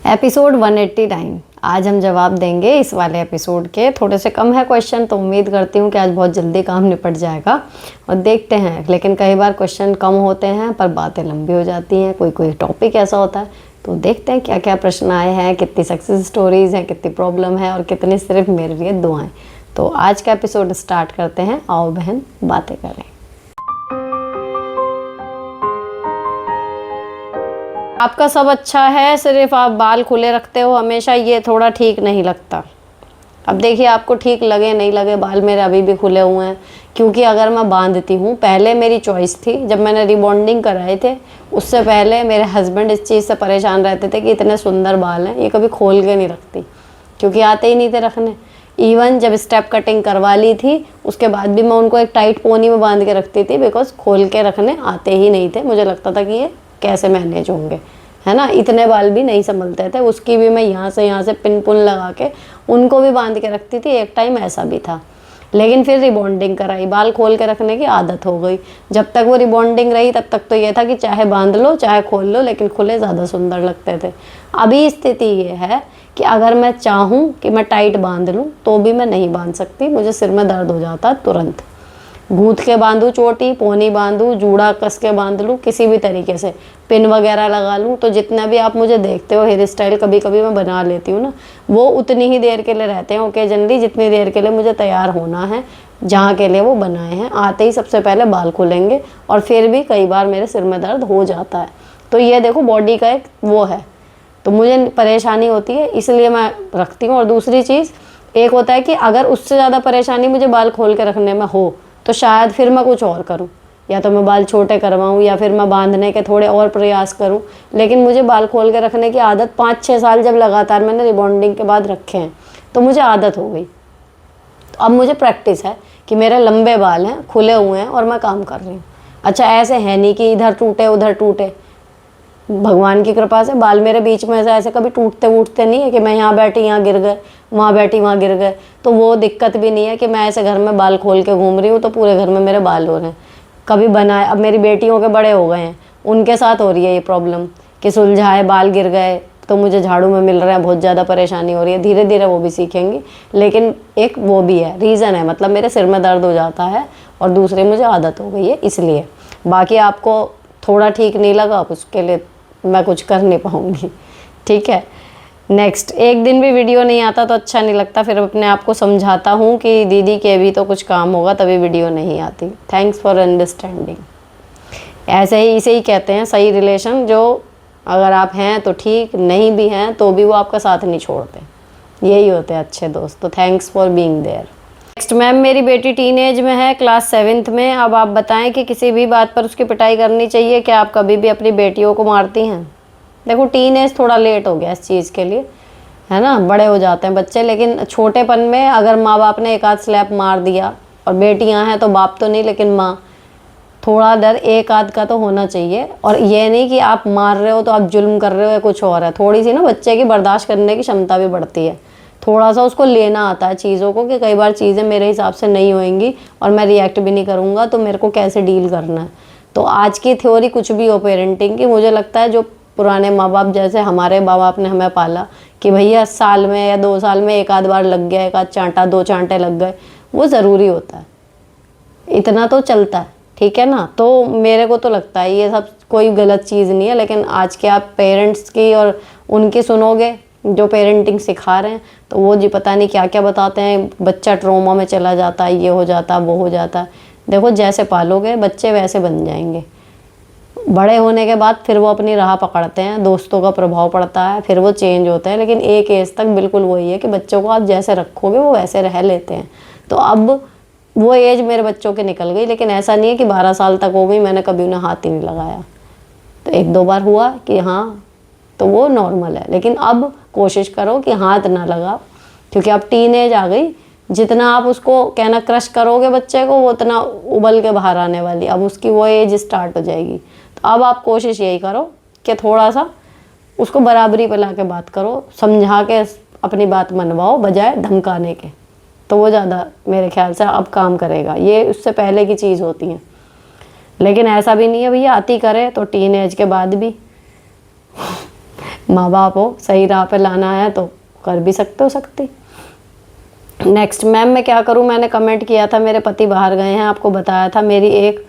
Episode 189। आज हम जवाब देंगे इस वाले एपिसोड के। थोड़े से कम है क्वेश्चन, तो उम्मीद करती हूँ कि आज बहुत जल्दी काम निपट जाएगा और देखते हैं। लेकिन कई बार क्वेश्चन कम होते हैं पर बातें लंबी हो जाती हैं, कोई टॉपिक ऐसा होता है। तो देखते हैं क्या क्या प्रश्न आए हैं, कितनी सक्सेस स्टोरीज़ हैं, कितनी प्रॉब्लम है और कितनी सिर्फ मेरे लिए दुआएं। तो आज का एपिसोड स्टार्ट करते हैं। आओ बहन बातें करें। आपका सब अच्छा है, सिर्फ आप बाल खुले रखते हो हमेशा, ये थोड़ा ठीक नहीं लगता। अब देखिए, आपको ठीक लगे नहीं लगे, बाल मेरे अभी भी खुले हुए हैं। क्योंकि अगर मैं बांधती हूँ, पहले मेरी चॉइस थी, जब मैंने रिबॉन्डिंग कराए थे उससे पहले मेरे हस्बैंड इस चीज़ से परेशान रहते थे कि इतने सुंदर बाल हैं, ये कभी खोल के नहीं रखती, क्योंकि आते ही नहीं थे रखने। इवन जब स्टेप कटिंग करवा ली थी उसके बाद भी मैं उनको एक टाइट पोनी में बांध के रखती थी, बिकॉज खोल के रखने आते ही नहीं थे। मुझे लगता था कि ये कैसे मैनेज होंगे, है ना। इतने बाल भी नहीं संभलते थे, उसकी भी मैं यहाँ से पिन पुन लगा के उनको भी बांध के रखती थी। एक टाइम ऐसा भी था, लेकिन फिर रिबॉन्डिंग कराई, बाल खोल के रखने की आदत हो गई। जब तक वो रिबॉन्डिंग रही तब तक तो ये था कि चाहे बांध लो चाहे खोल लो, लेकिन खुले ज़्यादा सुंदर लगते थे। अभी स्थिति ये है कि अगर मैं चाहूँ कि मैं टाइट बांध लूँ तो भी मैं नहीं बांध सकती, मुझे सिर में दर्द हो जाता है तुरंत। गूंथ के बांधूँ चोटी, पोनी बांधूँ, जूड़ा कस के बांध लूँ, किसी भी तरीके से पिन वगैरह लगा लूँ, तो जितना भी आप मुझे देखते हो हेयर स्टाइल कभी कभी मैं बना लेती हूँ ना, वो उतनी ही देर के लिए रहते हैं ओकेजनली, जितनी देर के लिए मुझे तैयार होना है, जहाँ के लिए वो बनाए हैं। आते ही सबसे पहले बाल खुलेंगे और फिर भी कई बार मेरे सिर में दर्द हो जाता है। तो ये देखो, बॉडी का एक वो है, तो मुझे परेशानी होती है, इसलिए मैं रखती हूँ। और दूसरी चीज़ एक होता है कि अगर उससे ज़्यादा परेशानी मुझे बाल खोल के रखने में हो तो शायद फिर मैं कुछ और करूं, या तो मैं बाल छोटे करवाऊं या फिर मैं बांधने के थोड़े और प्रयास करूं। लेकिन मुझे बाल खोल के रखने की आदत 5-6 साल जब लगातार मैंने रिबॉन्डिंग के बाद रखे हैं तो मुझे आदत हो गई। तो अब मुझे प्रैक्टिस है कि मेरे लंबे बाल हैं, खुले हुए हैं और मैं काम कर रही हूँ। अच्छा, ऐसे है नहीं कि इधर टूटे उधर टूटे, भगवान की कृपा से बाल मेरे बीच में ऐसे कभी टूटते वूटते नहीं है कि मैं यहाँ बैठी यहाँ गिर गए, वहाँ बैठी वहाँ गिर गए। तो वो दिक्कत भी नहीं है कि मैं ऐसे घर में बाल खोल के घूम रही हूँ तो पूरे घर में मेरे बाल हो रहे हैं। कभी बनाए, अब मेरी बेटियों के बड़े हो गए हैं, उनके साथ हो रही है ये प्रॉब्लम कि सुलझाए बाल गिर गए तो मुझे झाड़ू में मिल रहा है, बहुत ज़्यादा परेशानी हो रही है। धीरे धीरे वो भी सीखेंगी, लेकिन एक वो भी है, रीज़न है, मतलब मेरे सिर में दर्द हो जाता है और दूसरे मुझे आदत हो गई है इसलिए। बाकी आपको थोड़ा ठीक नहीं लगा, उसके लिए मैं कुछ कर नहीं पाऊँगी, ठीक है। नेक्स्ट, एक दिन भी वीडियो नहीं आता तो अच्छा नहीं लगता, फिर अपने आप को समझाता हूँ कि दीदी के भी तो कुछ काम होगा तभी वीडियो नहीं आती। Thanks for understanding. ऐसे ही इसे ही कहते हैं सही रिलेशन, जो अगर आप हैं तो ठीक, नहीं भी हैं तो भी वो आपका साथ नहीं छोड़ते, यही होते हैं अच्छे दोस्त। तो thanks for being there. Next, ma'am मेरी बेटी टीनेज में है, क्लास 7th में। अब आप बताएं कि किसी भी बात पर उसकी पिटाई करनी चाहिए क्या? आप कभी भी अपनी बेटियों को मारती हैं? देखो, टीनेज थोड़ा लेट हो गया इस चीज़ के लिए, है ना, बड़े हो जाते हैं बच्चे, लेकिन छोटेपन में अगर माँ बाप ने एक आध स्लैप मार दिया, और बेटियां हैं तो बाप तो नहीं लेकिन माँ, थोड़ा डर एक आध का तो होना चाहिए। और ये नहीं कि आप मार रहे हो तो आप जुल्म कर रहे हो या कुछ और है। थोड़ी सी ना बच्चे की बर्दाश्त करने की क्षमता भी बढ़ती है, थोड़ा सा उसको लेना आता है चीज़ों को कि कई बार चीज़ें मेरे हिसाब से नहीं होएंगी और मैं रिएक्ट भी नहीं करूँगा, तो मेरे को कैसे डील करना है। तो आज की थ्योरी कुछ भी हो पेरेंटिंग की, मुझे लगता है जो पुराने माँ बाप जैसे हमारे माँ बाप ने हमें पाला कि भैया साल में या 2 साल में एक आध बार लग गया, एक आध चांटा 2 चांटे लग गए, वो ज़रूरी होता है, इतना तो चलता है, ठीक है ना। तो मेरे को तो लगता है ये सब कोई गलत चीज़ नहीं है। लेकिन आज के आप पेरेंट्स की और उनकी सुनोगे जो पेरेंटिंग सिखा रहे हैं, तो वो जी पता नहीं क्या क्या बताते हैं, बच्चा ट्रॉमा में चला जाता है, ये हो जाता है वो हो जाता है। देखो, जैसे पालोगे बच्चे वैसे बन जाएंगे। बड़े होने के बाद फिर वो अपनी राह पकड़ते हैं, दोस्तों का प्रभाव पड़ता है, फिर वो चेंज होते हैं, लेकिन एक एज तक बिल्कुल वही है कि बच्चों को आप जैसे रखोगे वो वैसे रह लेते हैं। तो अब वो एज मेरे बच्चों के निकल गई, लेकिन ऐसा नहीं है कि 12 साल तक हो गई मैंने कभी उन्हें हाथ ही नहीं लगाया। तो 1-2 बार हुआ कि हाँ, तो वो नॉर्मल है, लेकिन अब कोशिश करो कि हाथ ना लगाओ, क्योंकि अब टीन एज आ गई। जितना आप उसको कहना क्रश करोगे बच्चे को, वो उतना उबल के बाहर आने वाली, अब उसकी वो एज स्टार्ट हो जाएगी। तो अब आप कोशिश यही करो कि थोड़ा सा उसको बराबरी पे ला के बात करो, समझा के अपनी बात मनवाओ बजाय धमकाने के, तो वो ज़्यादा मेरे ख्याल से अब काम करेगा। ये उससे पहले की चीज़ होती है, लेकिन ऐसा भी नहीं है भैया आती करे तो टीन एज के बाद भी माँ बाप हो, सही राह पे लाना है तो कर भी सकते हो सकती। नेक्स्ट, मैम मैं क्या करूँ, मैंने कमेंट किया था मेरे पति बाहर गए हैं, आपको बताया था मेरी एक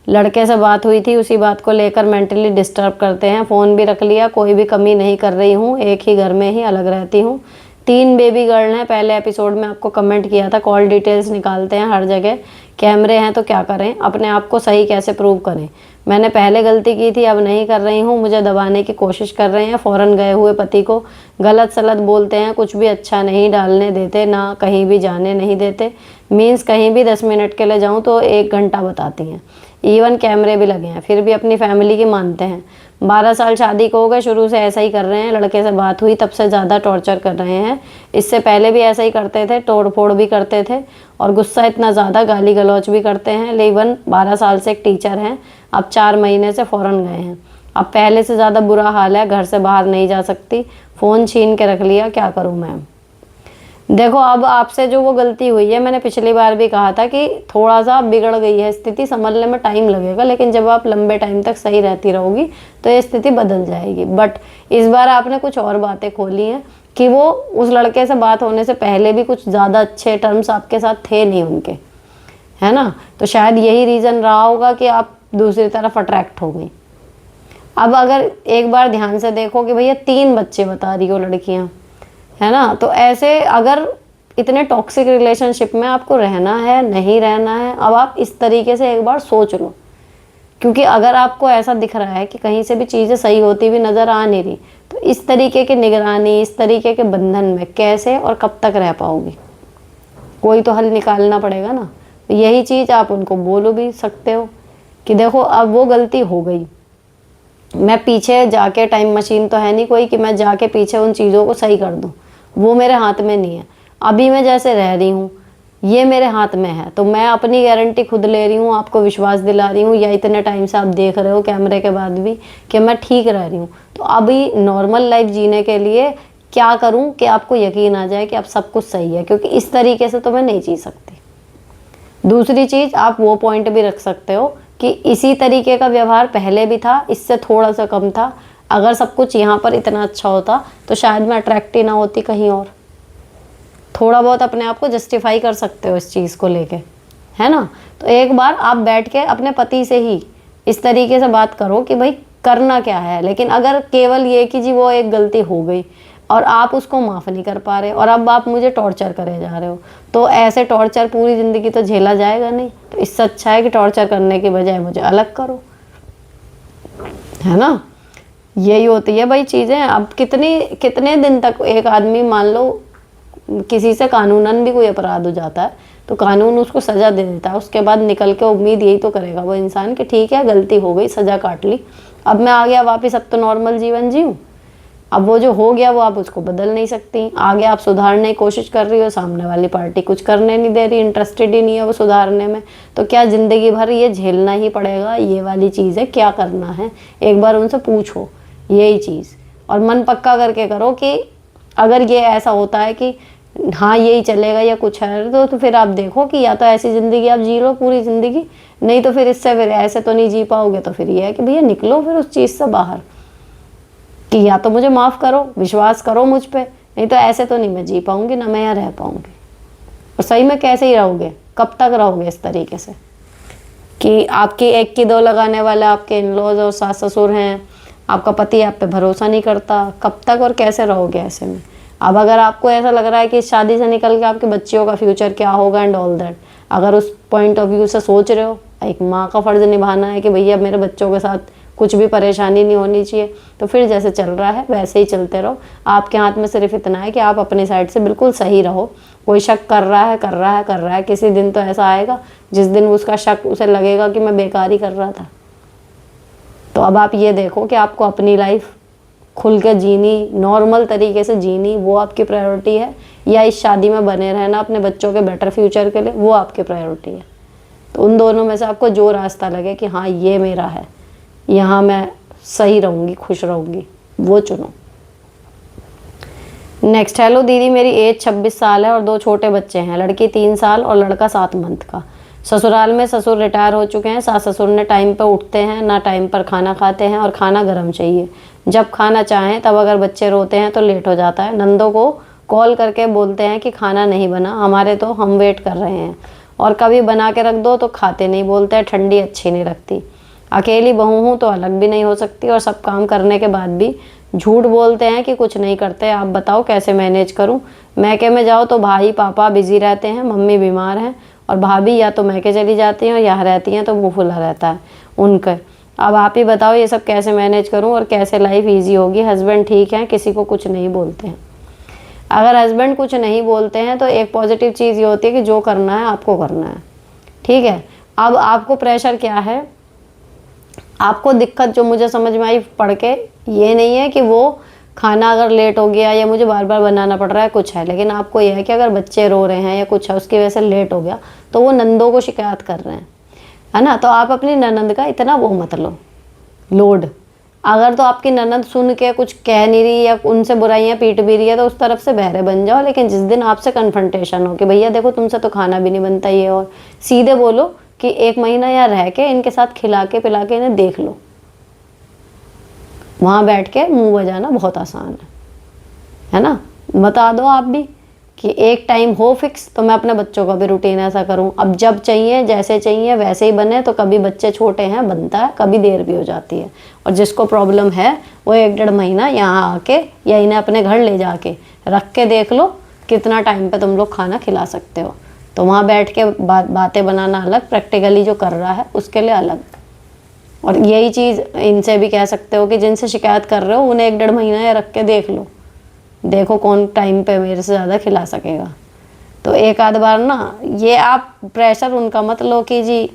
लड़के से बात हुई थी, उसी बात को लेकर मेंटली डिस्टर्ब करते हैं, फ़ोन भी रख लिया, कोई भी कमी नहीं कर रही हूँ, एक ही घर में ही अलग रहती हूँ, 3 बेबी गर्ल हैं। पहले एपिसोड में आपको कमेंट किया था, कॉल डिटेल्स निकालते हैं हर जगह, कैमरे हैं तो क्या करें, अपने आप को सही कैसे प्रूव करें। मैंने पहले गलती की थी, अब नहीं कर रही हूँ, मुझे दबाने की कोशिश कर रहे हैं। फ़ौरन गए हुए पति को गलत सलत बोलते हैं, कुछ भी अच्छा नहीं डालने देते, ना कहीं भी जाने नहीं देते। मीन्स कहीं भी 10 मिनट के लिए जाऊँ तो 1 घंटा बताती हैं। इवन कैमरे भी लगे हैं, फिर भी अपनी फैमिली की मानते हैं। 12 साल शादी को हो गए, शुरू से ऐसा ही कर रहे हैं। लड़के से बात हुई तब से ज़्यादा टॉर्चर कर रहे हैं। इससे पहले भी ऐसा ही करते थे, तोड़ फोड़ भी करते थे और गुस्सा इतना ज़्यादा, गाली गलौच भी करते हैं। लेकिन 12 साल से एक टीचर हैं, अब 4 महीने से फ़ौरन गए हैं। अब पहले से ज़्यादा बुरा हाल है, घर से बाहर नहीं जा सकती, फ़ोन छीन के रख लिया, क्या करूँ मैम। देखो अब आपसे जो वो गलती हुई है, मैंने पिछली बार भी कहा था कि थोड़ा सा बिगड़ गई है स्थिति, संभलने में टाइम लगेगा, लेकिन जब आप लंबे टाइम तक सही रहती रहोगी तो ये स्थिति बदल जाएगी। बट इस बार आपने कुछ और बातें खोली हैं कि वो उस लड़के से बात होने से पहले भी कुछ ज़्यादा अच्छे टर्म्स आपके साथ थे नहीं उनके, है ना। तो शायद यही रीज़न रहा होगा कि आप दूसरी तरफ अट्रैक्ट हो गई। अब अगर एक बार ध्यान से देखो कि भैया 3 बच्चे बता रही हो लड़कियाँ, है ना, तो ऐसे अगर इतने टॉक्सिक रिलेशनशिप में आपको रहना है, नहीं रहना है, अब आप इस तरीके से एक बार सोच लो। क्योंकि अगर आपको ऐसा दिख रहा है कि कहीं से भी चीज़ें सही होती हुई नज़र आ नहीं रही, तो इस तरीके की निगरानी, इस तरीके के बंधन में कैसे और कब तक रह पाओगी। कोई तो हल निकालना पड़ेगा ना। तो यही चीज़ आप उनको बोलो भी सकते हो कि देखो अब वो गलती हो गई, मैं पीछे जाके, टाइम मशीन तो है नहीं कोई कि मैं जाके पीछे उन चीज़ों को सही कर दूँ, वो मेरे हाथ में नहीं है। अभी मैं जैसे रह रही हूँ ये मेरे हाथ में है, तो मैं अपनी गारंटी खुद ले रही हूँ, आपको विश्वास दिला रही हूँ, या इतने टाइम से आप देख रहे हो कैमरे के बाद भी कि मैं ठीक रह रही हूँ। तो अभी नॉर्मल लाइफ जीने के लिए क्या करूँ कि आपको यकीन आ जाए कि अब सब कुछ सही है, क्योंकि इस तरीके से तो मैं नहीं जी सकती। दूसरी चीज़, आप वो पॉइंट भी रख सकते हो कि इसी तरीके का व्यवहार पहले भी था, इससे थोड़ा सा कम था। अगर सब कुछ यहाँ पर इतना अच्छा होता तो शायद मैं अट्रैक्ट ही ना होती कहीं और। थोड़ा बहुत अपने आप को जस्टिफाई कर सकते हो इस चीज़ को लेके, है ना। तो एक बार आप बैठ के अपने पति से ही इस तरीके से बात करो कि भाई करना क्या है। लेकिन अगर केवल ये कि जी वो एक गलती हो गई और आप उसको माफ़ नहीं कर पा रहे और अब आप मुझे टॉर्चर करे जा रहे हो, तो ऐसे टॉर्चर पूरी ज़िंदगी तो झेला जाएगा नहीं। तो इससे अच्छा है कि टॉर्चर करने की बजाय मुझे अलग करो, है ना। यही होती है भाई चीज़ें। अब कितने दिन तक एक आदमी, मान लो किसी से कानूनन भी कोई अपराध हो जाता है तो कानून उसको सज़ा दे देता है, उसके बाद निकल के उम्मीद यही तो करेगा वो इंसान कि ठीक है गलती हो गई, सज़ा काट ली, अब मैं आ गया वापस, अब तो नॉर्मल जीवन जीऊँ। अब वो जो हो गया वो आप उसको बदल नहीं सकती। आगे आप सुधारने की कोशिश कर रही हो, सामने वाली पार्टी कुछ करने नहीं दे रही, इंटरेस्टेड ही नहीं है वो सुधारने में, तो क्या ज़िंदगी भर ये झेलना ही पड़ेगा। ये वाली चीज़ है, क्या करना है एक बार उनसे पूछो यही चीज़, और मन पक्का करके करो कि अगर ये ऐसा होता है कि हाँ यही चलेगा या कुछ है, तो फिर आप देखो कि या तो ऐसी ज़िंदगी आप जी लो पूरी ज़िंदगी, नहीं तो फिर इससे फिर ऐसे तो नहीं जी पाओगे। तो फिर ये है कि भैया निकलो फिर उस चीज़ से बाहर कि या तो मुझे माफ़ करो, विश्वास करो मुझ पे, नहीं तो ऐसे तो नहीं मैं जी पाऊँगी, ना मैं यहाँ रह पाऊँगी। और सही में कैसे ही रहोगे, कब तक रहोगे इस तरीके से कि आपकी एक की दो लगाने वाले आपके इन लॉज और सास ससुर हैं, आपका पति आप पे भरोसा नहीं करता, कब तक और कैसे रहोगे ऐसे में। अब अगर आपको ऐसा लग रहा है कि इस शादी से निकल के आपके बच्चियों का फ्यूचर क्या होगा एंड ऑल दैट, अगर उस पॉइंट ऑफ व्यू से सोच रहे हो, एक माँ का फ़र्ज़ निभाना है कि भैया मेरे बच्चों के साथ कुछ भी परेशानी नहीं होनी चाहिए, तो फिर जैसे चल रहा है वैसे ही चलते रहो। आपके हाथ में सिर्फ इतना है कि आप अपनी साइड से बिल्कुल सही रहो। कोई शक कर रहा है, किसी दिन तो ऐसा आएगा जिस दिन उसका शक उसे लगेगा कि मैं बेकार ही कर रहा था। तो अब आप ये देखो कि आपको अपनी लाइफ खुल के जीनी, नॉर्मल तरीके से जीनी, वो आपकी प्रायोरिटी है, या इस शादी में बने रहना अपने बच्चों के बेटर फ्यूचर के लिए, वो आपकी प्रायोरिटी है। तो उन दोनों में से आपको जो रास्ता लगे कि हाँ ये मेरा है, यहाँ मैं सही रहूँगी, खुश रहूँगी, वो चुनो। नेक्स्ट, हेलो दीदी, मेरी एज 26 साल है और 2 छोटे बच्चे हैं, लड़की 3 साल और लड़का 7 मंथ का। ससुराल में ससुर रिटायर हो चुके हैं, सास ससुर ने टाइम पर उठते हैं, ना टाइम पर खाना खाते हैं, और खाना गर्म चाहिए। जब खाना चाहें तब अगर बच्चे रोते हैं तो लेट हो जाता है। नंदों को कॉल करके बोलते हैं कि खाना नहीं बना, हमारे तो हम वेट कर रहे हैं। और कभी बना के रख दो तो खाते नहीं, बोलते हैं ठंडी अच्छी नहीं लगती। अकेली बहू हूँ तो अलग भी नहीं हो सकती, और सब काम करने के बाद भी झूठ बोलते हैं कि कुछ नहीं करते। आप बताओ कैसे मैनेज करूँ। मैके में जाओ तो भाई पापा बिजी रहते हैं, मम्मी बीमार हैं, और भाभी या तो मैके चली जाती हैं और यहाँ रहती हैं तो मुँह फुला रहता है उनका। अब आप ही बताओ ये सब कैसे मैनेज करूँ और कैसे लाइफ ईजी होगी। हस्बैंड ठीक है, किसी को कुछ नहीं बोलते हैं। अगर हस्बैंड कुछ नहीं बोलते हैं तो एक पॉजिटिव चीज़ ये होती है कि जो करना है आपको करना है, ठीक है। अब आपको प्रेशर क्या है, आपको दिक्कत जो मुझे समझ में आई पढ़ के, ये नहीं है कि वो खाना अगर लेट हो गया या मुझे बार बार बनाना पड़ रहा है, कुछ है। लेकिन आपको यह है कि अगर बच्चे रो रहे हैं या कुछ है उसकी वजह से लेट हो गया तो वो नंदों को शिकायत कर रहे हैं, है ना। तो आप अपनी ननंद का इतना वो मत लो लोड। अगर तो आपकी ननंद सुन के कुछ कह नहीं रही या उनसे बुराइयां पीट भी रही है तो उस तरफ से बहरे बन जाओ। लेकिन जिस दिन आपसे कन्फ्रंटेशन हो कि भैया देखो तुमसे तो खाना भी नहीं बनता ये, और सीधे बोलो कि 1 महीना यहाँ रह के इनके साथ खिला के पिला के इन्हें देख लो। वहाँ बैठ के मुंह बजाना बहुत आसान है ना। बता दो आप भी कि एक टाइम हो फिक्स, तो मैं अपने बच्चों का भी रूटीन ऐसा करूं। अब जब चाहिए जैसे चाहिए वैसे ही बने। तो कभी बच्चे छोटे हैं बनता है, कभी देर भी हो जाती है। और जिसको प्रॉब्लम है वो 1-1.5 महीना यहाँ आके या इन्हें अपने घर ले जाके रख के देख लो कितना टाइम पे तुम लोग खाना खिला सकते हो। तो वहाँ बैठ के बातें बनाना अलग, प्रैक्टिकली जो कर रहा है उसके लिए अलग। और यही चीज़ इनसे भी कह सकते हो कि जिनसे शिकायत कर रहे हो उन्हें 1-1.5 महीना या रख के देख लो, देखो कौन टाइम पे मेरे से ज़्यादा खिला सकेगा। तो एक आध बार ना ये आप प्रेशर उनका मत लो कि जी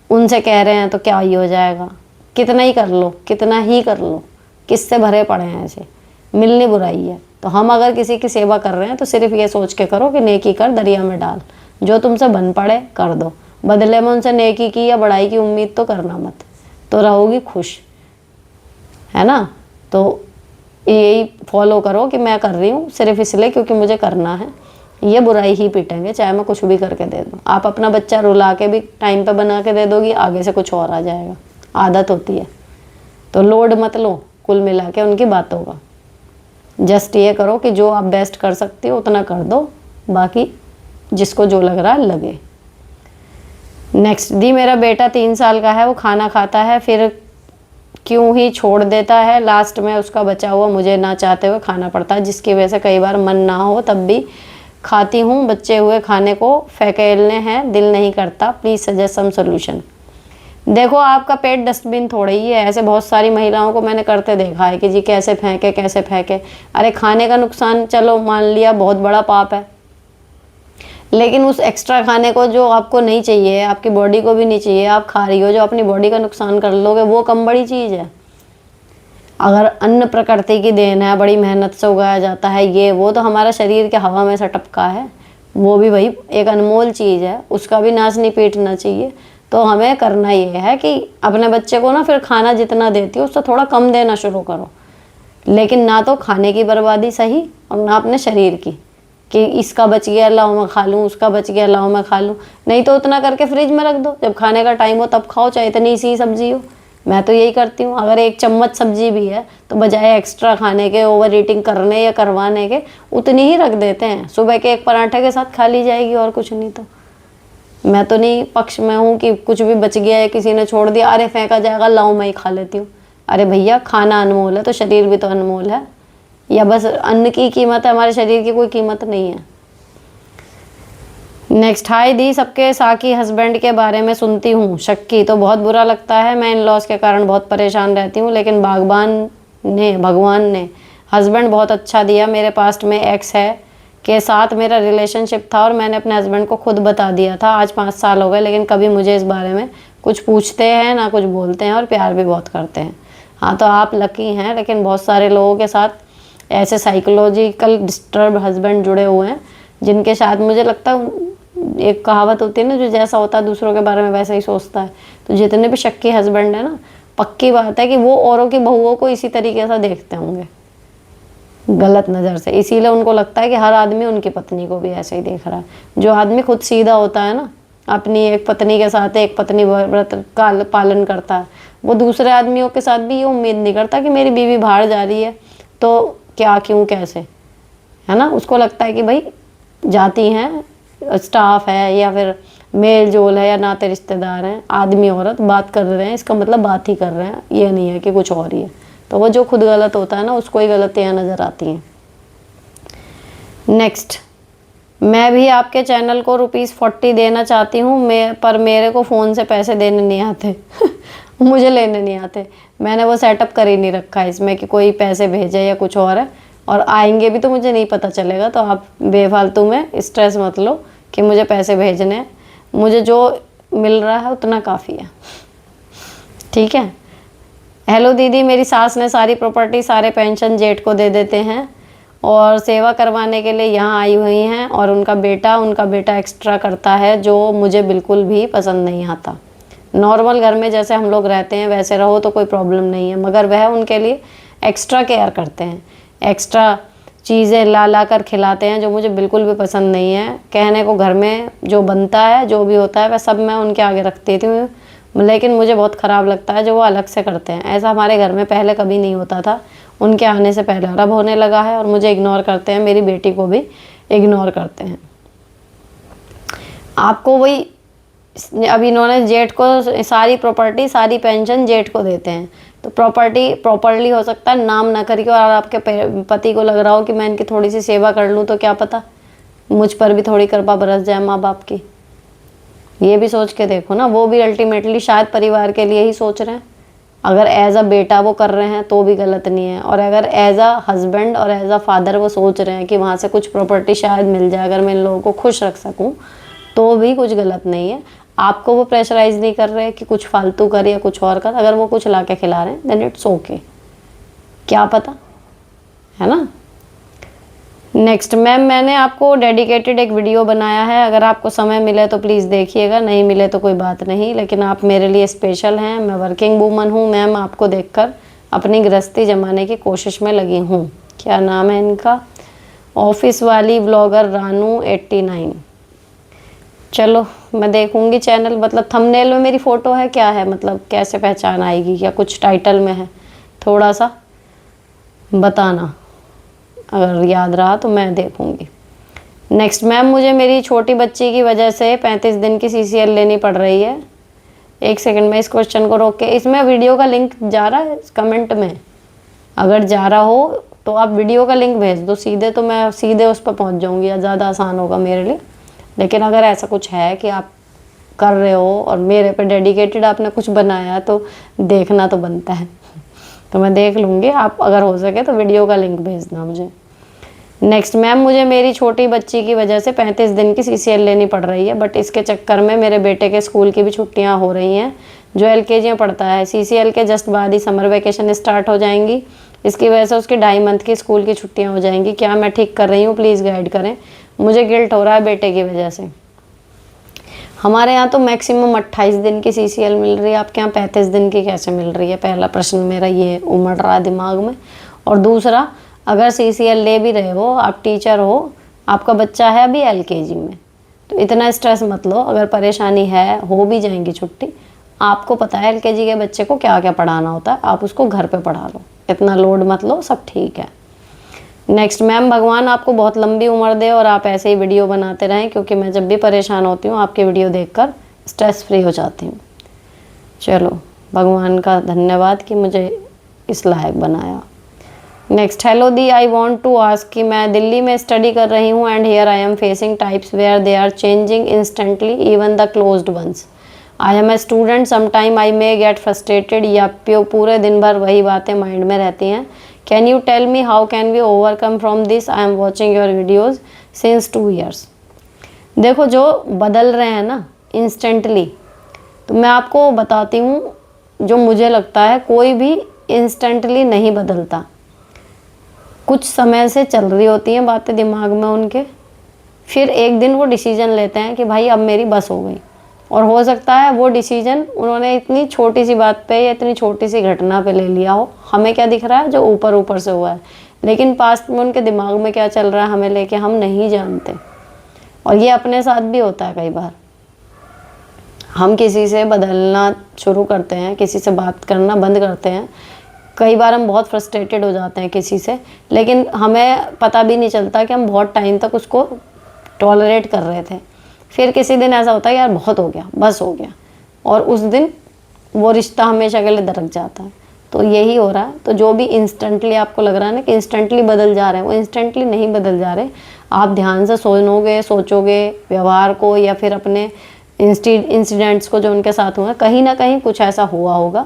उनसे कह रहे हैं तो क्या ही हो जाएगा। कितना ही कर लो, कितना ही कर लो, किससे भरे पड़े हैं ऐसे, मिलनी बुराई है। तो हम अगर किसी की सेवा कर रहे हैं तो सिर्फ ये सोच के करो कि नेकी कर दरिया में डाल, जो तुमसे बन पड़े कर दो। बदले में उनसे नेकी की या बड़ाई की उम्मीद तो करना मत, तो रहोगी खुश, है ना। तो यही फॉलो करो कि मैं कर रही हूँ सिर्फ इसलिए क्योंकि मुझे करना है। ये बुराई ही पीटेंगे चाहे मैं कुछ भी करके दे दूँ। आप अपना बच्चा रुला के भी टाइम पे बना के दे दोगी, आगे से कुछ और आ जाएगा, आदत होती है। तो लोड मत लो कुल मिला के उनकी बातों का। जस्ट ये करो कि जो आप बेस्ट कर सकती हो उतना कर दो, बाकी जिसको जो लग रहा है लगे। नेक्स्ट दी, मेरा बेटा 3 साल का है, वो खाना खाता है फिर क्यों ही छोड़ देता है। लास्ट में उसका बचा हुआ मुझे ना चाहते हुए खाना पड़ता है, जिसकी वजह से कई बार मन ना हो तब भी खाती हूँ। बचे हुए खाने को फेंकेलने हैं दिल नहीं करता, प्लीज़ सजेस्ट सम सोल्यूशन। देखो आपका पेट डस्टबिन थोड़ा ही है, ऐसे बहुत सारी महिलाओं को मैंने करते देखा है कि जी कैसे फेंके कैसे फेंके। अरे खाने का नुकसान चलो मान लिया बहुत बड़ा पाप है, लेकिन उस एक्स्ट्रा खाने को जो आपको नहीं चाहिए, आपकी बॉडी को भी नहीं चाहिए, आप खा रही हो, जो अपनी बॉडी का नुकसान कर लोगे, वो कम बड़ी चीज़ है। अगर अन्न प्रकृति की देन है, बड़ी मेहनत से उगाया जाता है, ये वो तो हमारा शरीर के हवा में से टपका है, वो भी भाई एक अनमोल चीज़ है, उसका भी नाश नहीं पीटना चाहिए। तो हमें करना ये है कि अपने बच्चे को ना फिर खाना जितना देती हो उससे थोड़ा कम देना शुरू करो। लेकिन ना तो खाने की बर्बादी सही और ना अपने शरीर की, कि इसका बच गया लाओ मैं खा लूँ, उसका बच गया लाओ मैं खा लूँ। नहीं तो उतना करके फ्रिज में रख दो, जब खाने का टाइम हो तब खाओ, चाहे इतनी सी सब्जी हो। मैं तो यही करती हूँ। अगर 1 चम्मच सब्जी भी है तो बजाय एक्स्ट्रा खाने के, ओवर ईटिंग करने या करवाने के, उतनी ही रख देते हैं। सुबह के 1 पराठे के साथ खा ली जाएगी और कुछ नहीं। तो मैं तो नहीं पक्ष में हूँ कि कुछ भी बच गया है किसी ने छोड़ दिया, अरे फेंका जाएगा लाओ मैं ही खा लेती हूँ। अरे भैया खाना अनमोल है तो शरीर भी तो अनमोल है, या बस अन्न की कीमत है, हमारे शरीर की कोई कीमत नहीं है। नेक्स्ट, हाय दी, सबके साकी हस्बैंड के बारे में सुनती हूँ, शक्की तो बहुत बुरा लगता है। मैं इन लॉस के कारण बहुत परेशान रहती हूँ, लेकिन भगवान ने हस्बैंड बहुत अच्छा दिया। मेरे पास्ट में एक्स है के साथ मेरा रिलेशनशिप था और मैंने अपने हस्बैंड को खुद बता दिया था। आज 5 साल हो गए, लेकिन कभी मुझे इस बारे में कुछ पूछते हैं ना कुछ बोलते हैं, और प्यार भी बहुत करते हैं। हाँ तो आप लकी हैं, लेकिन बहुत सारे लोगों के साथ ऐसे साइकोलॉजिकल डिस्टर्ब हस्बैंड जुड़े हुए हैं जिनके साथ मुझे लगता है, एक कहावत होती है ना, जो जैसा होता है दूसरों के बारे में वैसा ही सोचता है। तो जितने भी शक्की हस्बैंड है ना, पक्की बात है कि वो औरों की बहुओं को इसी तरीके से देखते होंगे, गलत नज़र से। इसीलिए उनको लगता है कि हर आदमी उनकी पत्नी को भी ऐसे ही देख रहा है। जो आदमी खुद सीधा होता है ना, अपनी एक पत्नी के साथ एक पत्नी व्रत का पालन करता है, वो दूसरे आदमियों के साथ भी ये उम्मीद नहीं करता कि मेरी बीवी बाहर जा रही है तो क्या, क्यों, कैसे, है ना। उसको लगता है कि भाई जाती हैं, स्टाफ है या फिर मेल जोल है या नाते रिश्तेदार हैं, आदमी औरत बात कर रहे हैं, इसका मतलब बात ही कर रहे हैं, ये नहीं है कि कुछ और ही है। तो वो जो खुद गलत होता है ना, उसको ही गलतियाँ नज़र आती हैं। नेक्स्ट, मैं भी आपके चैनल को ₹40 देना चाहती हूँ, पर मेरे को फ़ोन से पैसे देने नहीं आते मुझे लेने नहीं आते। मैंने वो सेटअप कर ही नहीं रखा है इसमें कि कोई पैसे भेजे या कुछ और है, और आएंगे भी तो मुझे नहीं पता चलेगा। तो आप बेफालतू में स्ट्रेस मत लो कि मुझे पैसे भेजने हैं, मुझे जो मिल रहा है उतना काफ़ी है, ठीक है। हेलो दीदी, मेरी सास ने सारी प्रॉपर्टी सारे पेंशन जेठ को दे देते हैं और सेवा करवाने के लिए यहाँ आई हुई हैं, और उनका बेटा एक्स्ट्रा करता है जो मुझे बिल्कुल भी पसंद नहीं आता। नॉर्मल घर में जैसे हम लोग रहते हैं वैसे रहो तो कोई प्रॉब्लम नहीं है, मगर वह उनके लिए एक्स्ट्रा केयर करते हैं, एक्स्ट्रा चीज़ें ला कर खिलाते हैं जो मुझे बिल्कुल भी पसंद नहीं है। कहने को घर में जो बनता है, जो भी होता है, वह सब मैं उनके आगे रखती थी, लेकिन मुझे बहुत ख़राब लगता है जो वो अलग से करते हैं। ऐसा हमारे घर में पहले कभी नहीं होता था, उनके आने से पहले अब होने लगा है, और मुझे इग्नोर करते हैं, मेरी बेटी को भी इग्नोर करते हैं। आपको वही, अब इन्होंने जेठ को सारी प्रॉपर्टी सारी पेंशन जेठ को देते हैं, तो प्रॉपर्टी प्रॉपरली हो सकता है नाम ना करके, और आपके पति को लग रहा हो कि मैं इनकी थोड़ी सी सेवा कर लूँ तो क्या पता मुझ पर भी थोड़ी कृपा बरस जाए माँ बाप की। ये भी सोच के देखो ना, वो भी अल्टीमेटली शायद परिवार के लिए ही सोच रहे हैं। अगर एज अ बेटा वो कर रहे हैं तो भी गलत नहीं है, और अगर एज अ हस्बैंड और एज अ फादर वो सोच रहे हैं कि वहाँ से कुछ प्रॉपर्टी शायद मिल जाए, अगर मैं इन लोगों को खुश रख सकूँ, तो भी कुछ गलत नहीं है। आपको वो प्रेशराइज नहीं कर रहे कि कुछ फालतू कर या कुछ और कर, अगर वो कुछ ला के खिला रहे हैं देन इट्स ओके, क्या पता, है ना। नेक्स्ट, मैम मैंने आपको डेडिकेटेड एक वीडियो बनाया है, अगर आपको समय मिले तो प्लीज़ देखिएगा, नहीं मिले तो कोई बात नहीं, लेकिन आप मेरे लिए स्पेशल हैं। मैं वर्किंग वूमन हूँ मैम, आपको देखकर अपनी गृहस्थी जमाने की कोशिश में लगी हूँ। क्या नाम है इनका? ऑफिस वाली व्लॉगर रानू 89। चलो मैं देखूंगी चैनल, मतलब थंबनेल में मेरी फ़ोटो है क्या है, मतलब कैसे पहचान आएगी, क्या कुछ टाइटल में है, थोड़ा सा बताना अगर याद रहा तो मैं देखूंगी। नेक्स्ट, मैम मुझे मेरी छोटी बच्ची की वजह से 35 दिन की CCL लेनी पड़ रही है। एक सेकंड में इस क्वेश्चन को रोक के, इसमें वीडियो का लिंक जा रहा है कमेंट में, अगर जा रहा हो तो आप वीडियो का लिंक भेज दो सीधे, तो मैं सीधे उस पर पहुंच जाऊंगी, या ज़्यादा आसान होगा मेरे लिए। लेकिन अगर ऐसा कुछ है कि आप कर रहे हो और मेरे पे डेडिकेटेड आपने कुछ बनाया तो देखना तो बनता है, तो मैं देख लूँगी। आप अगर हो सके तो वीडियो का लिंक भेजना मुझे। नेक्स्ट, मैम मुझे मेरी छोटी बच्ची की वजह से 35 दिन की CCL लेनी पड़ रही है, बट इसके चक्कर में मेरे बेटे के स्कूल की भी छुट्टियां हो रही हैं, जो LKG में पढ़ता है। CCL के जस्ट बाद ही समर वेकेशन स्टार्ट हो जाएंगी, इसकी वजह से उसकी 2.5 मंथ की स्कूल की छुट्टियाँ हो जाएंगी। क्या मैं ठीक कर रही हूँ? प्लीज़ गाइड करें, मुझे गिल्ट हो रहा है बेटे की वजह से। हमारे यहाँ तो मैक्सिमम 28 दिन की CCL मिल रही है, आपके यहाँ 35 दिन की कैसे मिल रही है? पहला प्रश्न मेरा ये उमड़ रहा है दिमाग में। और दूसरा, अगर CCL ले भी रहे हो, आप टीचर हो, आपका बच्चा है अभी LKG में, तो इतना स्ट्रेस मत लो। अगर परेशानी है, हो भी जाएंगी छुट्टी, आपको पता है LKG के बच्चे को क्या क्या पढ़ाना होता है, आप उसको घर पे पढ़ा लो, इतना लोड मत लो, सब ठीक है। नेक्स्ट, मैम भगवान आपको बहुत लंबी उम्र दे और आप ऐसे ही वीडियो बनाते रहें, क्योंकि मैं जब भी परेशान होती हूँ आपके वीडियो देखकर स्ट्रेस फ्री हो जाती हूँ। चलो, भगवान का धन्यवाद कि मुझे इस लायक बनाया। नेक्स्ट, हेलो दी, आई वॉन्ट टू आस्क कि मैं दिल्ली में स्टडी कर रही हूँ and here I am facing types where they are changing instantly even the closed ones. I am a student, sometime I may get frustrated, या पूरे दिन भर वही बातें माइंड में रहती हैं। Can you tell me how can we overcome from this? I am watching your videos since 2 years। देखो, जो बदल रहे हैं ना इंस्टेंटली, तो मैं आपको बताती हूँ, जो मुझे लगता है कोई भी इंस्टेंटली नहीं बदलता, कुछ समय से चल रही होती हैं बातें दिमाग में उनके, फिर एक दिन वो डिसीजन लेते हैं कि भाई अब मेरी बस हो गई। और हो सकता है वो डिसीजन उन्होंने इतनी छोटी सी बात पे या इतनी छोटी सी घटना पे ले लिया हो, हमें क्या दिख रहा है जो ऊपर ऊपर से हुआ है, लेकिन पास्ट में उनके दिमाग में क्या चल रहा है हमें लेके हम नहीं जानते। और ये अपने साथ भी होता है कई बार, हम किसी से बदलना शुरू करते हैं, किसी से बात करना बंद करते हैं, कई बार हम बहुत फ्रस्ट्रेटेड हो जाते हैं किसी से, लेकिन हमें पता भी नहीं चलता कि हम बहुत टाइम तक उसको टॉलरेट कर रहे थे। फिर किसी दिन ऐसा होता है यार बहुत हो गया, बस हो गया, और उस दिन वो रिश्ता हमेशा के लिए दरक जाता है। तो यही हो रहा है। तो जो भी इंस्टेंटली आपको लग रहा है ना कि इंस्टेंटली बदल जा रहे हैं, वो इंस्टेंटली नहीं बदल जा रहे। आप ध्यान से सोचोगे व्यवहार को या फिर अपने इंसिडेंट्स को जो उनके साथ हुआ, कहीं ना कहीं कुछ ऐसा हुआ होगा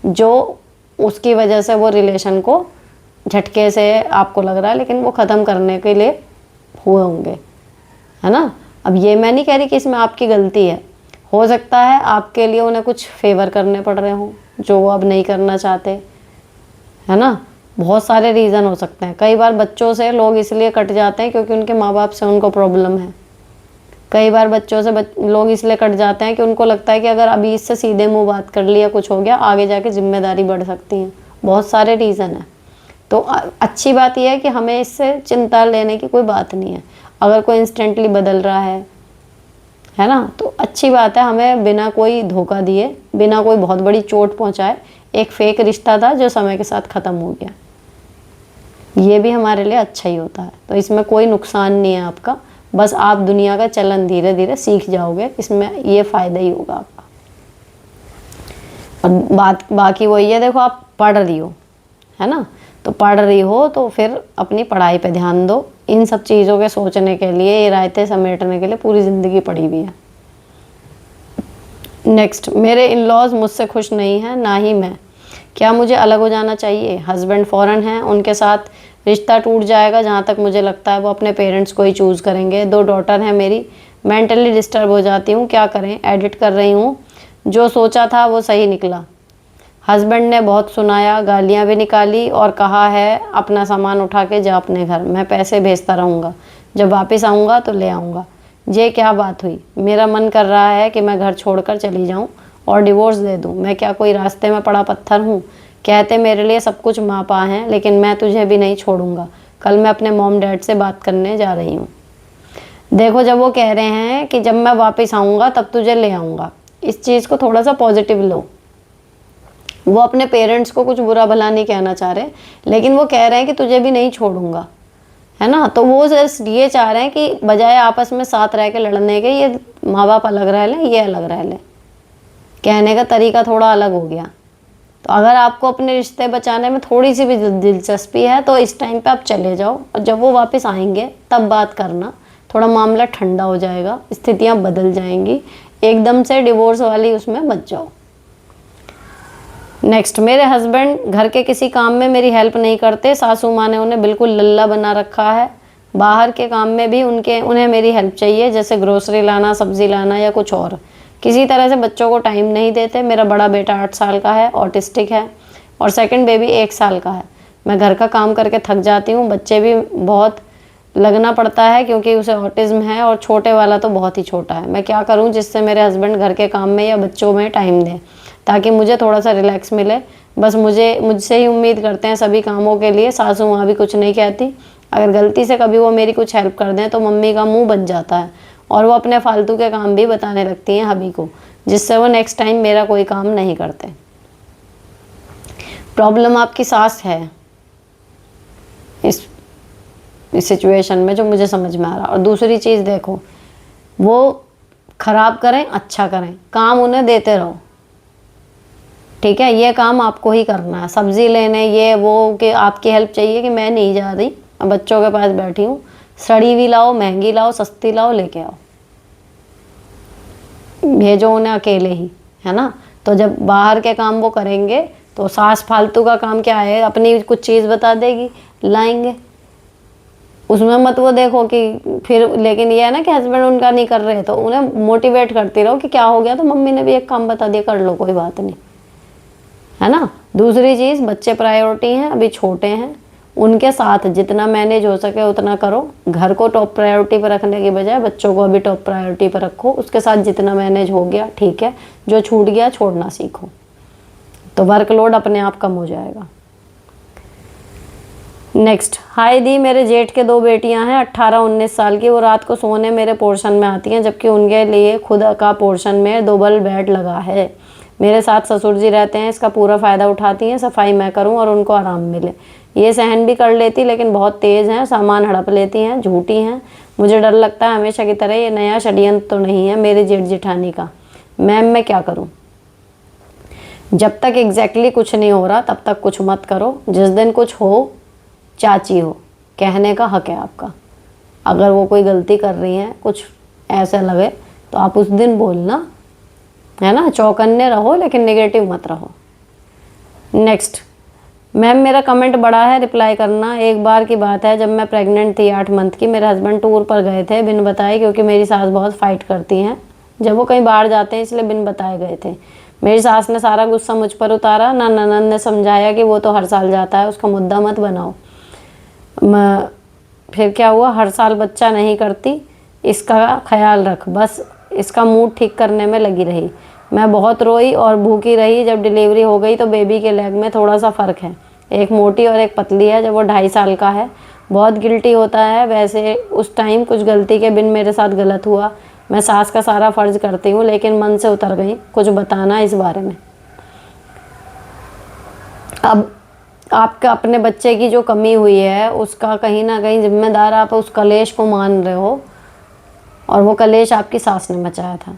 जो उसकी वजह से वो रिलेशन को झटके से आपको लग रहा है, लेकिन वो ख़त्म करने के लिए हुए होंगे, है ना। अब ये मैं नहीं कह रही कि इसमें आपकी गलती है, हो सकता है आपके लिए उन्हें कुछ फेवर करने पड़ रहे हों जो वो अब नहीं करना चाहते, है ना। बहुत सारे रीज़न हो सकते हैं। कई बार बच्चों से लोग इसलिए कट जाते हैं क्योंकि उनके माँ बाप से उनको प्रॉब्लम है। कई बार बच्चों से लोग इसलिए कट जाते हैं कि उनको लगता है कि अगर अभी इससे सीधे मुंह बात कर लिया, कुछ हो गया, आगे जाके जिम्मेदारी बढ़ सकती है। बहुत सारे रीज़न है। तो अच्छी बात यह है कि हमें इससे चिंता लेने की कोई बात नहीं है। अगर कोई इंस्टेंटली बदल रहा है ना, तो अच्छी बात है। हमें बिना कोई धोखा दिए, बिना कोई बहुत बड़ी चोट पहुंचाए, एक फेक रिश्ता था जो समय के साथ ख़त्म हो गया, ये भी हमारे लिए अच्छा ही होता है। तो इसमें कोई नुकसान नहीं है आपका, बस आप दुनिया का चलन धीरे धीरे सीख जाओगे, इसमें ये फ़ायदा ही होगा आपका। और बाकी वही है, देखो आप पढ़ रही हो, है ना, तो पढ़ रही हो तो फिर अपनी पढ़ाई पे ध्यान दो। इन सब चीज़ों के सोचने के लिए, ये रायते समेटने के लिए पूरी ज़िंदगी पड़ी हुई है। नेक्स्ट, मेरे इन लॉज मुझसे खुश नहीं हैं, ना ही मैं, क्या मुझे अलग हो जाना चाहिए? हस्बैंड फॉरेन हैं, उनके साथ रिश्ता टूट जाएगा। जहाँ तक मुझे लगता है वो अपने पेरेंट्स को ही चूज़ करेंगे। 2 डॉटर हैं मेरी, मेंटली डिस्टर्ब हो जाती हूँ, क्या करें? एडिट कर रही हूँ, जो सोचा था वो सही निकला। हस्बैंड ने बहुत सुनाया, गालियाँ भी निकाली और कहा है अपना सामान उठा के जा अपने घर, मैं पैसे भेजता रहूँगा, जब वापस आऊँगा तो ले आऊँगा। ये क्या बात हुई? मेरा मन कर रहा है कि मैं घर छोड़कर चली जाऊँ और डिवोर्स दे दूँ। मैं क्या कोई रास्ते में पड़ा पत्थर हूँ? कहते मेरे लिए सब कुछ माँ पा हैं, लेकिन मैं तुझे भी नहीं छोड़ूंगा। कल मैं अपने मॉम डैड से बात करने जा रही हूँ। देखो, जब वो कह रहे हैं कि जब मैं वापस आऊँगा तब तुझे ले आऊँगा, इस चीज़ को थोड़ा सा पॉजिटिव लो। वो अपने पेरेंट्स को कुछ बुरा भला नहीं कहना चाह रहे, लेकिन वो कह रहे हैं कि तुझे भी नहीं छोड़ूंगा, है ना। तो वो जस्ट ये चाह रहे हैं कि बजाय आपस में साथ रह के लड़ने के, ये माँ बाप अलग रह लें, ये अलग रह लें। कहने का तरीका थोड़ा अलग हो गया। तो अगर आपको अपने रिश्ते बचाने में थोड़ी सी भी दिलचस्पी है तो इस टाइम पे आप चले जाओ, और जब वो वापस आएंगे तब बात करना। थोड़ा मामला ठंडा हो जाएगा, स्थितियाँ बदल जाएंगी, एकदम से डिवोर्स वाली उसमें मत जाओ। नेक्स्ट, मेरे हस्बैंड घर के किसी काम में मेरी हेल्प नहीं करते। सासू माँ ने उन्हें बिल्कुल लल्ला बना रखा है। बाहर के काम में भी उन्हें मेरी हेल्प चाहिए, जैसे ग्रोसरी लाना, सब्जी लाना या कुछ और। किसी तरह से बच्चों को टाइम नहीं देते। मेरा बड़ा बेटा 8 साल का है, ऑटिस्टिक है, और सेकंड बेबी 1 साल का है। मैं घर का काम करके थक जाती हूँ। बच्चे भी बहुत लगना पड़ता है क्योंकि उसे ऑटिज्म है, और छोटे वाला तो बहुत ही छोटा है। मैं क्या करूँ जिससे मेरे हस्बैंड घर के काम में या बच्चों में टाइम दें, ताकि मुझे थोड़ा सा रिलैक्स मिले। बस मुझसे ही उम्मीद करते हैं सभी कामों के लिए। सासू माँ भी कुछ नहीं कहती। अगर गलती से कभी वो मेरी कुछ हेल्प कर दें तो मम्मी का मुंह बन जाता है, और वो अपने फालतू के काम भी बताने लगती हैं हबी को, जिससे वो नेक्स्ट टाइम मेरा कोई काम नहीं करते। प्रॉब्लम आपकी सास है इस सिचुएशन में, जो मुझे समझ में आ रहा। और दूसरी चीज़ देखो, वो खराब करें अच्छा करें, काम उन्हें देते रहो, ठीक है। ये काम आपको ही करना है, सब्जी लेने ये वो, कि आपकी हेल्प चाहिए कि मैं नहीं जा रही, अब बच्चों के पास बैठी हूँ, सड़ी हुई लाओ, महंगी लाओ, सस्ती लाओ, लेके आओ, भेजो उन्हें अकेले ही, है ना। तो जब बाहर के काम वो करेंगे तो सास फालतू का काम क्या है, अपनी कुछ चीज़ बता देगी, लाएंगे, उसमें मत वो देखो कि फिर। लेकिन ये है ना कि हस्बैंड उनका नहीं कर रहे, तो उन्हें मोटिवेट करती रहो कि क्या हो गया, तो मम्मी ने भी एक काम बता दिया, कर लो, कोई बात नहीं, है ना। दूसरी चीज़, बच्चे प्रायोरिटी हैं, अभी छोटे हैं, उनके साथ जितना मैनेज हो सके उतना करो। घर को टॉप प्रायोरिटी पर रखने की बजाय बच्चों को अभी टॉप प्रायोरिटी पर रखो। उसके साथ जितना मैनेज हो गया ठीक है, जो छूट गया छोड़ना सीखो, तो वर्कलोड अपने आप कम हो जाएगा। नेक्स्ट, हाय दी, मेरे जेठ के 2 बेटियां हैं 18-19 साल की। वो रात को सोने मेरे पोर्शन में आती हैं, जबकि उनके लिए खुद का पोर्शन में डबल बेड लगा है। मेरे साथ ससुर जी रहते हैं, इसका पूरा फ़ायदा उठाती हैं। सफाई मैं करूं और उनको आराम मिले। ये सहन भी कर लेती, लेकिन बहुत तेज़ हैं, सामान हड़प लेती हैं, झूठी हैं। मुझे डर लगता है हमेशा की तरह ये नया षड्यंत्र तो नहीं है मेरी जेठ जेठानी का। मैम मैं क्या करूँ? जब तक एग्जैक्टली कुछ नहीं हो रहा तब तक कुछ मत करो। जिस दिन कुछ हो, चाची हो, कहने का हक है आपका। अगर वो कोई गलती कर रही हैं, कुछ ऐसा लगे तो आप उस दिन बोलना, है ना। चौकन्ने रहो लेकिन नेगेटिव मत रहो। नेक्स्ट, मैम मेरा कमेंट बड़ा है, रिप्लाई करना। एक बार की बात है, जब मैं प्रेग्नेंट थी 8 मंथ की, मेरे हस्बैंड टूर पर गए थे बिन बताए, क्योंकि मेरी सास बहुत फाइट करती हैं जब वो कहीं बाहर जाते हैं, इसलिए बिन बताए गए थे। मेरी सास ने सारा गुस्सा मुझ पर उतारा। ना ननद ने समझाया कि वो तो हर साल जाता है, उसका मुद्दा मत बनाओ। फिर क्या हुआ, हर साल बच्चा नहीं करती, इसका ख्याल रख। बस इसका मूड ठीक करने में लगी रही। मैं बहुत रोई और भूखी रही। जब डिलीवरी हो गई तो बेबी के लेग में थोड़ा सा फ़र्क है, एक मोटी और एक पतली है। जब वो 2.5 साल का है, बहुत गिल्टी होता है। वैसे उस टाइम कुछ गलती के बिन मेरे साथ गलत हुआ। मैं सास का सारा फ़र्ज करती हूँ, लेकिन मन से उतर गई। कुछ बताना इस बारे में। अब आपका अपने बच्चे की जो कमी हुई है उसका कहीं ना कहीं जिम्मेदार आप उस कलेश को मान रहे हो, और वो कलेश आपकी सास ने मचाया था।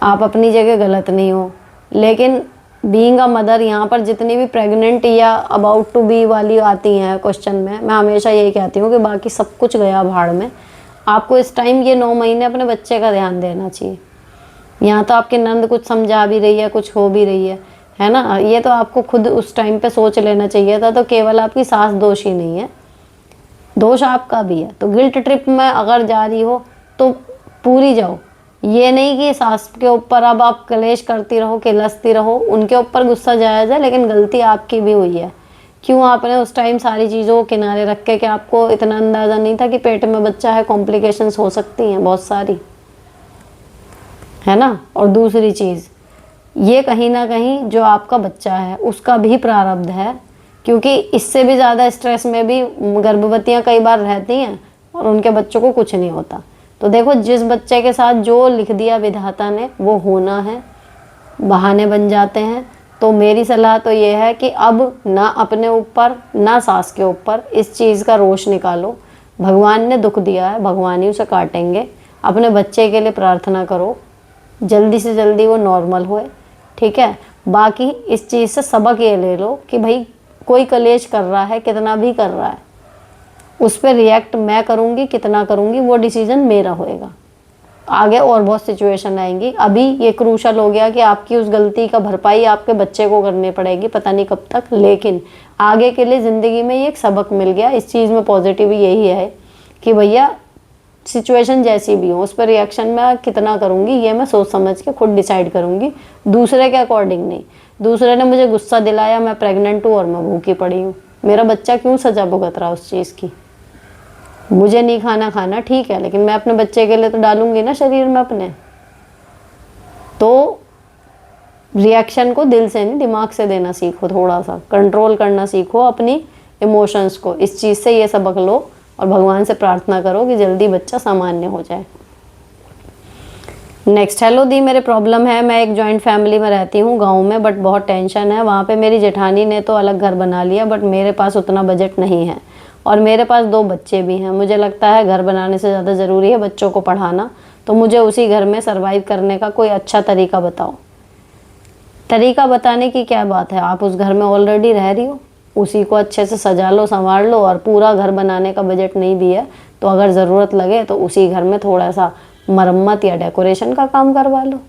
आप अपनी जगह गलत नहीं हो, लेकिन बीइंग अ मदर, यहाँ पर जितनी भी प्रेग्नेंट या अबाउट टू बी वाली आती हैं क्वेश्चन में, मैं हमेशा यही कहती हूँ कि बाकी सब कुछ गया भाड़ में। आपको इस टाइम ये 9 महीने अपने बच्चे का ध्यान देना चाहिए। यहाँ तो आपकी नंद कुछ समझा भी रही है, कुछ हो भी रही है ना। ये तो आपको खुद उस टाइम पे सोच लेना चाहिए था। तो केवल आपकी सास दोषी नहीं है, दोष आपका भी है। तो गिल्ट ट्रिप में अगर जा रही हो तो पूरी जाओ। ये नहीं कि सास के ऊपर अब आप कलेश करती रहो, किलसती रहो। उनके ऊपर गुस्सा जायज़ है, लेकिन गलती आपकी भी हुई है। क्यों आपने उस टाइम सारी चीज़ों को किनारे रख के, कि आपको इतना अंदाज़ा नहीं था कि पेट में बच्चा है, कॉम्प्लिकेशंस हो सकती हैं बहुत सारी, है ना। और दूसरी चीज़, ये कहीं ना कहीं जो आपका बच्चा है उसका भी प्रारब्ध है, क्योंकि इससे भी ज़्यादा स्ट्रेस में भी गर्भवतियाँ कई बार रहती हैं और उनके बच्चों को कुछ नहीं होता। तो देखो, जिस बच्चे के साथ जो लिख दिया विधाता ने वो होना है। बहाने बन जाते हैं। तो मेरी सलाह तो ये है कि अब ना अपने ऊपर ना सास के ऊपर इस चीज़ का रोष निकालो। भगवान ने दुख दिया है, भगवान ही उसे काटेंगे। अपने बच्चे के लिए प्रार्थना करो, जल्दी से जल्दी वो नॉर्मल होए, ठीक है। बाकी इस चीज़ से सबक ये ले लो कि भाई कोई कलेश कर रहा है, कितना भी कर रहा है, उस पर रिएक्ट मैं करूँगी, कितना करूँगी वो डिसीजन मेरा होएगा। आगे और बहुत सिचुएशन आएंगी। अभी ये क्रूशल हो गया कि आपकी उस गलती का भरपाई आपके बच्चे को करनी पड़ेगी, पता नहीं कब तक, लेकिन आगे के लिए ज़िंदगी में ये एक सबक मिल गया। इस चीज़ में पॉजिटिव यही है कि भैया सिचुएशन जैसी भी हो उस पर रिएक्शन मैं कितना करूँगी ये मैं सोच समझ के खुद डिसाइड करूँगी, दूसरे के अकॉर्डिंग नहीं। दूसरे ने मुझे गुस्सा दिलाया, मैं प्रेग्नेंट हूँ और मैं भूखी पड़ी हूँ, मेरा बच्चा क्यों सजा भुगत रहा उस चीज़ की। मुझे नहीं खाना ठीक है, लेकिन मैं अपने बच्चे के लिए तो डालूंगी ना शरीर में अपने। तो रिएक्शन को दिल से नहीं दिमाग से देना सीखो, थोड़ा सा कंट्रोल करना सीखो अपनी इमोशंस को। इस चीज़ से ये सबक लो और भगवान से प्रार्थना करो कि जल्दी बच्चा सामान्य हो जाए। नेक्स्ट, हेलो दी, मेरे प्रॉब्लम है। मैं एक जॉइंट फैमिली में रहती हूँ गांव में, बट बहुत टेंशन है। वहाँ पे मेरी जेठानी ने तो अलग घर बना लिया, बट मेरे पास उतना बजट नहीं है और मेरे पास 2 बच्चे भी हैं। मुझे लगता है घर बनाने से ज़्यादा ज़रूरी है बच्चों को पढ़ाना। तो मुझे उसी घर में सर्वाइव करने का कोई अच्छा तरीका बताओ। तरीका बताने की क्या बात है, आप उस घर में ऑलरेडी रह रही हो, उसी को अच्छे से सजा लो, संवार लो। और पूरा घर बनाने का बजट नहीं भी है तो अगर ज़रूरत लगे तो उसी घर में थोड़ा सा मरम्मत या डेकोरेशन का काम करवा लो।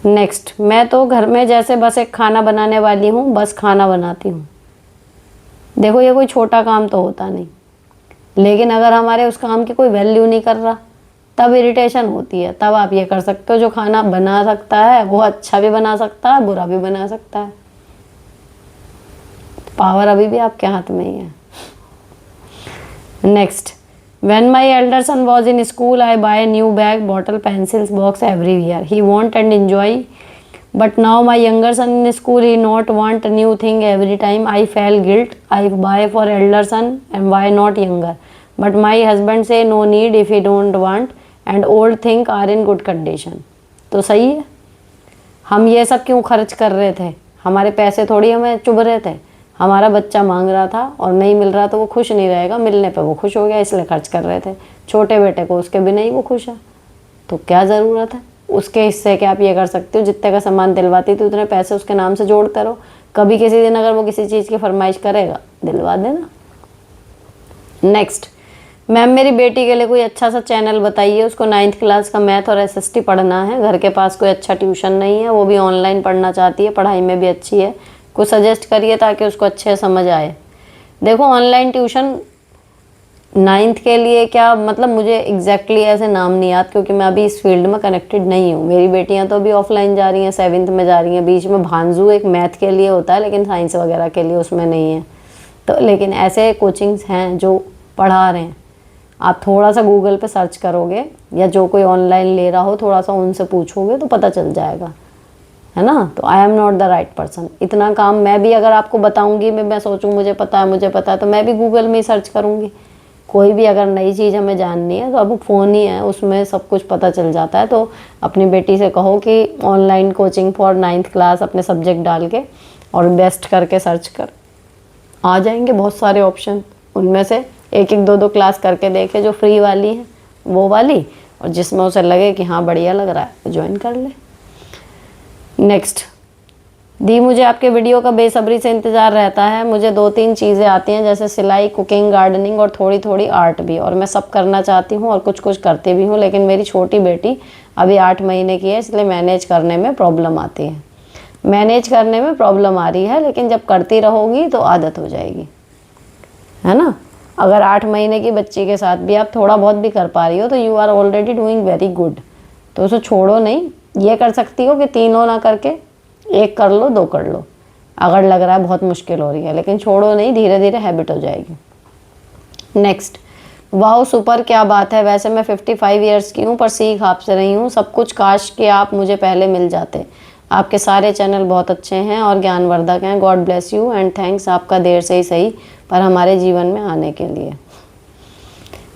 नेक्स्ट, मैं तो घर में जैसे बस एक खाना बनाने वाली हूँ, बस खाना बनाती हूँ। देखो, ये कोई छोटा काम तो होता नहीं, लेकिन अगर हमारे उस काम की कोई वैल्यू नहीं कर रहा तब इरिटेशन होती है। तब आप ये कर सकते हो, जो खाना बना सकता है वो अच्छा भी बना सकता है, बुरा भी बना सकता है। पावर अभी भी आपके हाथ में ही है। Next, when my elder son was in school, I buy a new bag, bottle, pencils, box every year. He want and enjoy But now my younger son in school, he not want new thing every time. I feel guilt. I buy for elder son and why not younger? But my husband say no need if he don't want and old thing are in good condition. तो सही है, हम ये सब क्यों खर्च कर रहे थे? हमारे पैसे थोड़ी हमें चुभ रहे थे, हमारा बच्चा मांग रहा था और नहीं मिल रहा तो वो खुश नहीं रहेगा, मिलने पे वो खुश हो गया इसलिए खर्च कर रहे थे। छोटे बेटे को उसके बिना ही वो खुश है, तो क्या ज़रूरत है? उसके हिस्से के आप ये कर सकते हो, जितने का सामान दिलवाती थी उतने पैसे उसके नाम से जोड़ते रहो। कभी किसी दिन अगर वो किसी चीज़ की फरमाइश करेगा, दिलवा देना। नेक्स्ट, मैम मेरी बेटी के लिए कोई अच्छा सा चैनल बताइए, उसको 9th क्लास का मैथ और SST पढ़ना है, घर के पास कोई अच्छा ट्यूशन नहीं है, वो भी ऑनलाइन पढ़ना चाहती है, पढ़ाई में भी अच्छी है, कुछ सजेस्ट करिए ताकि उसको अच्छे समझ आए। देखो ऑनलाइन ट्यूशन 9th के लिए क्या मतलब, मुझे एग्जैक्टली ऐसे नाम नहीं याद क्योंकि मैं अभी इस फील्ड में कनेक्टेड नहीं हूँ। मेरी बेटियाँ तो अभी ऑफलाइन जा रही हैं, 7th में जा रही हैं। बीच में भांजू एक मैथ के लिए होता है लेकिन साइंस वगैरह के लिए उसमें नहीं है। तो लेकिन ऐसे कोचिंग्स हैं जो पढ़ा रहे हैं, आप थोड़ा सा गूगल पे सर्च करोगे या जो कोई ऑनलाइन ले रहा हो थोड़ा सा उनसे पूछोगे तो पता चल जाएगा, है ना। तो I am not the right person. इतना काम मैं भी अगर आपको बताऊंगी, मैं सोचूं मुझे पता है तो मैं भी गूगल में ही सर्च करूंगी। कोई भी अगर नई चीज़ हमें जाननी है तो अब फ़ोन ही है, उसमें सब कुछ पता चल जाता है। तो अपनी बेटी से कहो कि online coaching for 9th class अपने सब्जेक्ट डाल के और बेस्ट करके सर्च कर, आ जाएंगे बहुत सारे ऑप्शन। उनमें से एक 2 क्लास करके देखे जो फ्री वाली है वो वाली, और जिसमें उसे लगे कि हाँ बढ़िया लग रहा है ज्वाइन कर ले। नेक्स्ट, दी मुझे आपके वीडियो का बेसब्री से इंतज़ार रहता है। मुझे 2-3 चीज़ें आती हैं जैसे सिलाई, कुकिंग, गार्डनिंग और थोड़ी थोड़ी आर्ट भी, और मैं सब करना चाहती हूँ और कुछ कुछ करती भी हूँ, लेकिन मेरी छोटी बेटी अभी 8 महीने की है इसलिए मैनेज करने में प्रॉब्लम आती है। मैनेज करने में प्रॉब्लम आ रही है लेकिन जब करती रहोगी तो आदत हो जाएगी, है ना। अगर 8 महीने की बच्ची के साथ भी आप थोड़ा बहुत भी कर पा रही हो तो you are already doing very good. तो उसे छोड़ो नहीं, ये कर सकती हो कि 3 ना करके 1 कर लो, 2 कर लो अगर लग रहा है बहुत मुश्किल हो रही है, लेकिन छोड़ो नहीं, धीरे धीरे हैबिट हो जाएगी। नेक्स्ट, वाह सुपर, क्या बात है। वैसे मैं 55 ईयर्स की हूँ पर सीख आपसे रही हूँ सब कुछ, काश कि आप मुझे पहले मिल जाते। आपके सारे चैनल बहुत अच्छे हैं और ज्ञानवर्धक हैं। God bless you and thanks आपका देर से ही सही पर हमारे जीवन में आने के लिए,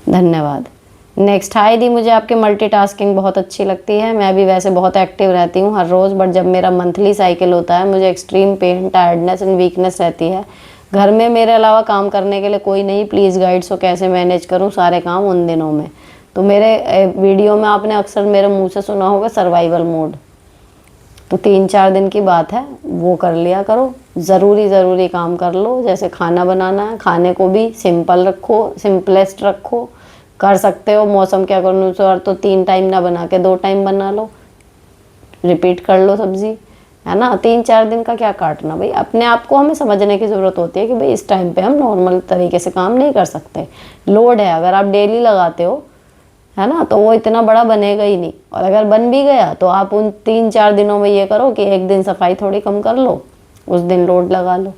धन्यवाद। नेक्स्ट, हाय दी, मुझे आपकी मल्टीटास्किंग बहुत अच्छी लगती है। मैं भी वैसे बहुत एक्टिव रहती हूँ हर रोज़, बट जब मेरा मंथली साइकिल होता है मुझे extreme pain, tiredness and weakness रहती है। घर में मेरे अलावा काम करने के लिए कोई नहीं, प्लीज़ गाइड्स हो कैसे मैनेज करूँ सारे काम उन दिनों में। तो मेरे वीडियो में आपने अक्सर मेरे मुँह से सुना होगा सर्वाइवल मोड, तो 3-4 दिन की बात है, वो कर लिया करो। ज़रूरी काम कर लो, जैसे खाना बनाना है, खाने को भी सिंपल रखो, सिंपलेस्ट रखो। कर सकते हो मौसम के अनुसार तो 3 टाइम ना बना के 2 टाइम बना लो, रिपीट कर लो सब्जी, है ना। 3-4 दिन का क्या काटना भाई। अपने आप को हमें समझने की ज़रूरत होती है कि भाई इस टाइम पे हम नॉर्मल तरीके से काम नहीं कर सकते, लोड है। अगर आप डेली लगाते हो, है ना, तो वो इतना बड़ा बनेगा ही नहीं, और अगर बन भी गया तो आप उन 3-4 दिनों में ये करो कि एक दिन सफाई थोड़ी कम कर लो, उस दिन लोड लगा लो।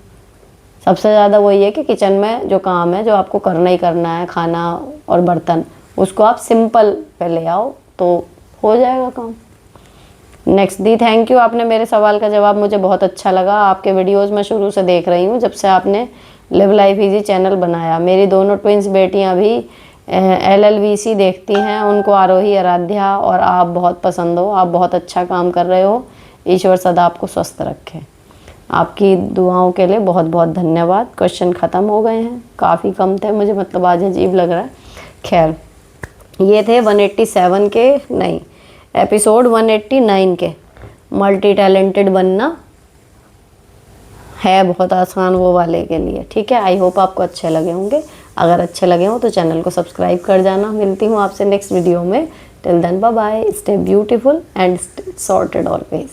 सबसे ज़्यादा वही है कि किचन में जो काम है जो आपको करना ही करना है, खाना और बर्तन, उसको आप सिंपल पे ले आओ तो हो जाएगा काम। नेक्स्ट, दी थैंक यू, आपने मेरे सवाल का जवाब मुझे बहुत अच्छा लगा। आपके वीडियोस मैं शुरू से देख रही हूँ जब से आपने लिव लाइफ इजी चैनल बनाया। मेरी दोनों ट्विंस बेटियाँ भी LLVC देखती हैं, उनको आरोही, आराध्या और आप बहुत पसंद हो। आप बहुत अच्छा काम कर रहे हो, ईश्वर सदा आपको स्वस्थ रखे। आपकी दुआओं के लिए बहुत बहुत धन्यवाद। क्वेश्चन ख़त्म हो गए हैं, काफ़ी कम थे, मुझे मतलब आज अजीब लग रहा है। खैर, ये थे 187 के नहीं, एपिसोड 189 के। मल्टी टैलेंटेड बनना है बहुत आसान वो वाले के लिए, ठीक है। आई होप आपको अच्छे लगे होंगे। अगर अच्छे लगे हो तो चैनल को सब्सक्राइब कर जाना। मिलती हूँ आपसे नेक्स्ट वीडियो में। Till then bye bye, stay beautiful and stay sorted always.